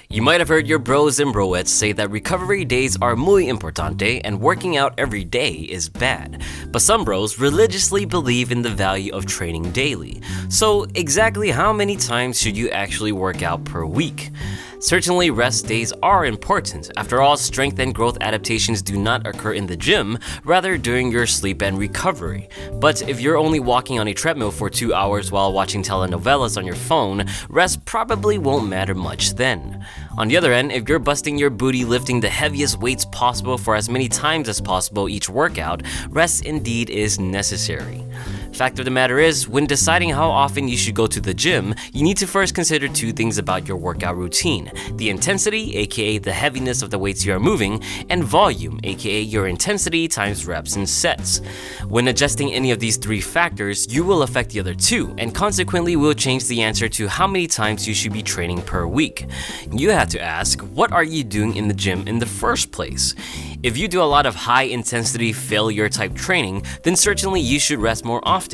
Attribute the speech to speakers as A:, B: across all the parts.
A: You might have heard your bros and broettes say that recovery days are muy importante and working out every day is bad. But some bros religiously believe in the value of training daily. So exactly how many times should you actually work out per week? Certainly rest days are important. After all, strength and growth adaptations do not occur in the gym, rather during your sleep and recovery. But if you're only walking on a treadmill for 2 hours while watching telenovelas on your phone, rest probably won't matter much then. On the other end, if you're busting your booty lifting the heaviest weights possible for as many times as possible each workout, rest indeed is necessary. Fact of the matter is, when deciding how often you should go to the gym, you need to first consider two things about your workout routine: the intensity, aka the heaviness of the weights you are moving, and volume, aka your intensity times reps and sets. When adjusting any of these three factors, you will affect the other two, and consequently will change the answer to how many times you should be training per week. You have to ask, what are you doing in the gym in the first place? If you do a lot of high-intensity failure-type training, then certainly you should rest more often.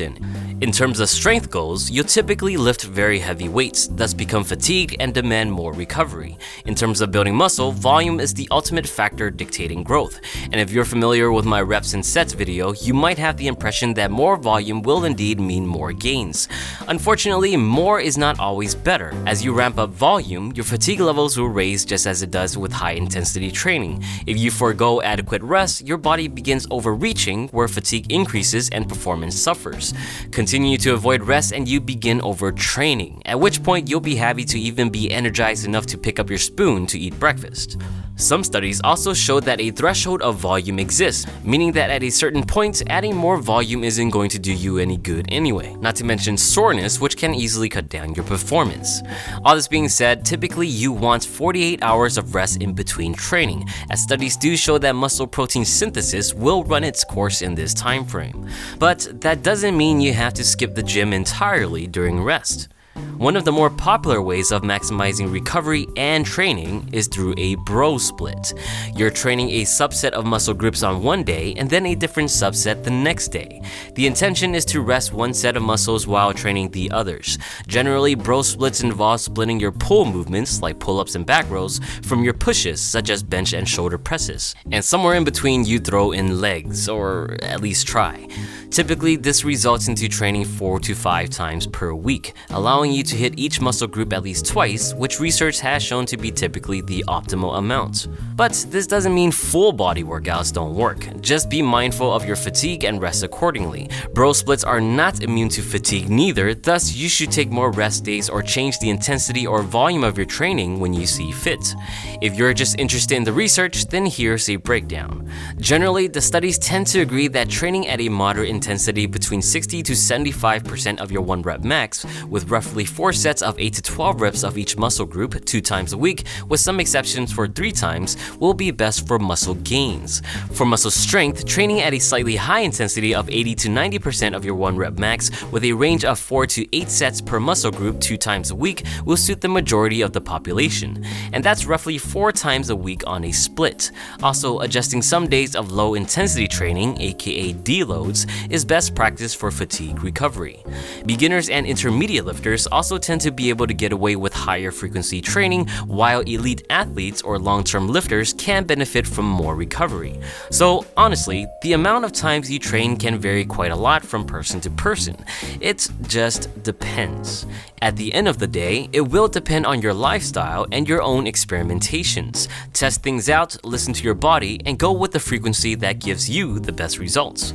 A: In terms of strength goals, you'll typically lift very heavy weights, thus become fatigued and demand more recovery. In terms of building muscle, volume is the ultimate factor dictating growth. And if you're familiar with my reps and sets video, you might have the impression that more volume will indeed mean more gains. Unfortunately, more is not always better. As you ramp up volume, your fatigue levels will raise just as it does with high-intensity training. If you forego adequate rest, your body begins overreaching, where fatigue increases and performance suffers. Continue to avoid rest and you begin overtraining, at which point you'll be happy to even be energized enough to pick up your spoon to eat breakfast. Some studies also show that a threshold of volume exists, meaning that at a certain point, adding more volume isn't going to do you any good anyway, not to mention soreness, which can easily cut down your performance. All this being said, typically you want 48 hours of rest in between training, as studies do show that muscle protein synthesis will run its course in this time frame. But that doesn't mean you have to skip the gym entirely during rest. One of the more popular ways of maximizing recovery and training is through a bro split. You're training a subset of muscle groups on one day and then a different subset the next day. The intention is to rest one set of muscles while training the others. Generally, bro splits involve splitting your pull movements, like pull-ups and back rows, from your pushes, such as bench and shoulder presses. And somewhere in between, you throw in legs, or at least try. Typically, this results into training 4 to 5 times per week, allowing you to hit each muscle group at least twice, which research has shown to be typically the optimal amount. But this doesn't mean full body workouts don't work. Just be mindful of your fatigue and rest accordingly. Bro splits are not immune to fatigue neither, thus you should take more rest days or change the intensity or volume of your training when you see fit. If you're just interested in the research, then here's a breakdown. Generally, the studies tend to agree that training at a moderate intensity between 60 to 75% of your 1 rep max, with roughly 4 sets of 8 to 12 reps of each muscle group 2 times a week, with some exceptions for 3 times, will be best for muscle gains. For muscle strength, training at a slightly high intensity of 80 to 90% of your 1 rep max, with a range of 4 to 8 sets per muscle group 2 times a week, will suit the majority of the population. And that's roughly 4 times a week on a split. Also, adjusting some days of low intensity training, aka deloads, is best practice for fatigue recovery. Beginners and intermediate lifters also tend to be able to get away with higher frequency training, while elite athletes or long-term lifters can benefit from more recovery. So honestly, the amount of times you train can vary quite a lot from person to person. It just depends. At the end of the day, it will depend on your lifestyle and your own experimentations. Test things out, listen to your body, and go with the frequency that gives you the best results.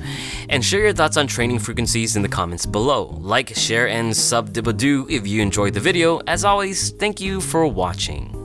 A: And share your thoughts on training frequencies in the comments below. Like, share, and sub-dibba-doo if you enjoyed the video. As always, thank you for watching.